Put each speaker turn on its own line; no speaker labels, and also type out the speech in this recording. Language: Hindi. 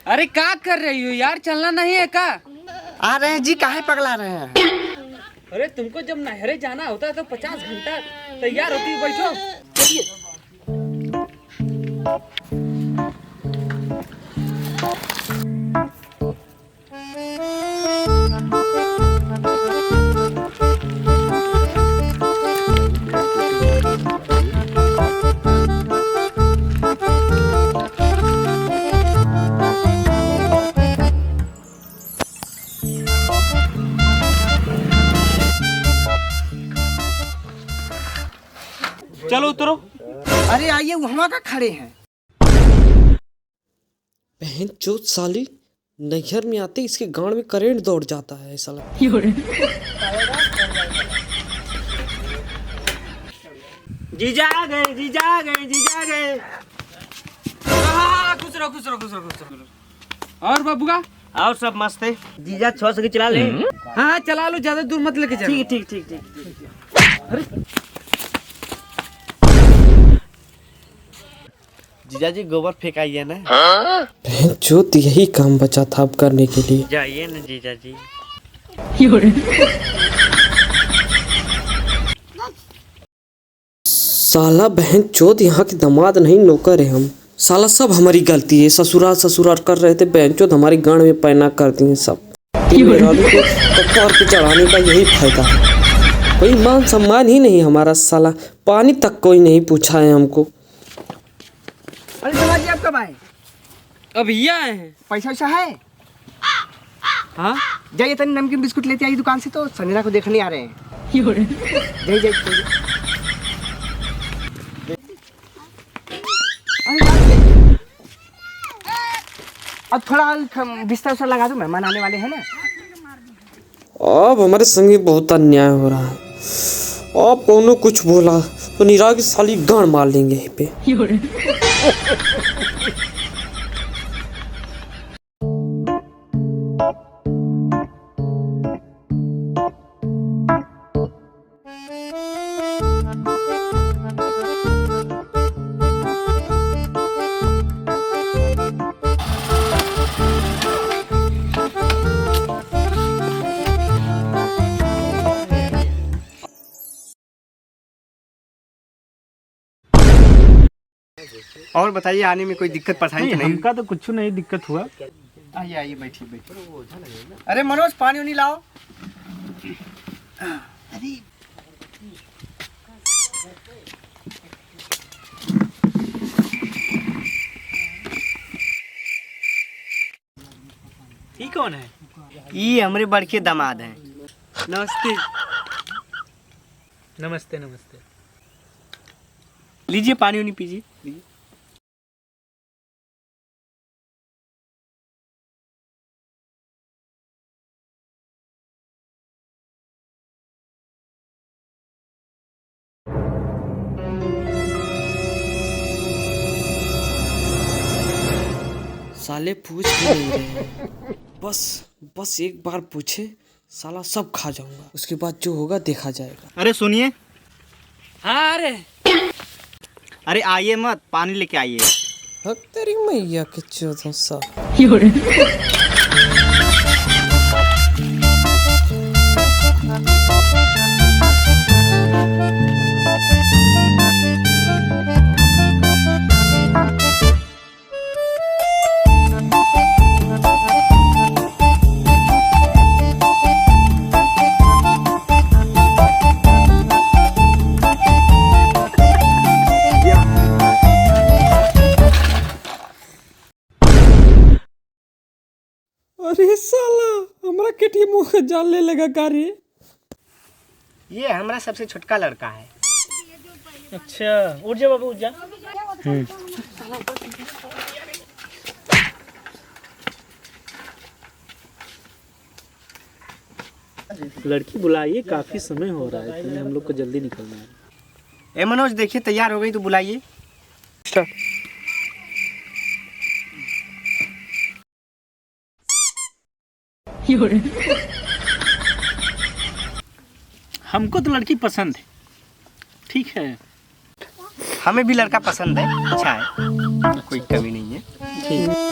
अरे क्या कर रही हो यार, चलना नहीं है क्या?
आ रहे हैं जी, काहे पगला रहे हैं?
अरे तुमको जब नहरे जाना होता है तो 50 घंटा तैयार होती, बैठो चलिए। चलो उतरो।
अरे आइए, वहाँ का खड़े हैं।
बहन चोद साली, नैहर में आते इसके गांड में करंट दौड़ जाता है ऐसा लगता
जीजा आ गए, जीजा आ गए, जीजा आ गए। खुश रहो, खुश रहो, खुश रहो, खुश रहो। और बाबू का
और सब मस्त है। जीजा 600 की चला ले।
हाँ चला लो, ज्यादा दूर मत लेके चलो।
ठीक ठीक ठीक ठीक। जीजा जी गोबर फेंकाइए ना।
बहन चोद, यही काम बचा था अब करने के लिए।
जाइए ना जीजा जी।
साला बहन चोद, यहाँ के दामाद नहीं नौकर है हम। साला सब हमारी गलती है, ससुराल ससुराल कर रहे थे, बहन चोद हमारी गांड में पैना कर दिए सब। मेहरारू को कपार पे चढ़ाने का यही फायदा है। कोई मान सम्मान ही नहीं हमारा, साला पानी तक कोई नहीं पूछा है हमको।
अरे समाज आप कब आए?
अब ये आए हैं।
पैसा वैसा है?
हाँ
जाइए, तनी नमकीन बिस्कुट लेते आइए दुकान से, तो संजना को देखने आ रहे हैं। जाइए जाइए जाइए। अब थोड़ा बिस्तर उस्तर लगा दूं, मेहमान आने वाले हैं ना।
अब हमारे संगे बहुत अन्याय हो रहा है। अब कौनो कुछ बोला तो निरा की साली गांड मार लेंगे यहीं पे।
और बताइए, आने में कोई दिक्कत परेशानी तो नहीं?
हमका तो कुछ नहीं दिक्कत हुआ।
आइए आइए, बैठिए बैठिए। अरे मनोज, पानी उनी लाओ। अरे
ये कौन है?
ये हमारे बड़के दामाद हैं।
नमस्ते। नमस्ते नमस्ते।
लीजिए पानी उनी पीजिए।
साले पूछ भी नहीं रहे हैं। बस एक बार पूछे, साला सब खा जाऊंगा, उसके बाद जो होगा देखा जाएगा।
अरे सुनिए।
हाँ अरे
अरे आइए मत, पानी लेके आइए।
हक तेरी मैया के चौदह सा। अरे साला, हमरा केटी मुंह जान ले लगा का रे?
ये हमारा सबसे छोटका लड़का है।
अच्छा, उठ जा बाबू, उठ जा। लड़की बुलाइए, काफी समय हो रहा है, हम लोग को जल्दी निकलना है।
ए मनोज, देखिए तैयार हो गई तो बुलाइए।
हमको तो लड़की पसंद है। ठीक है,
हमें भी लड़का पसंद है, अच्छा है, कोई कमी नहीं है।
ठीक।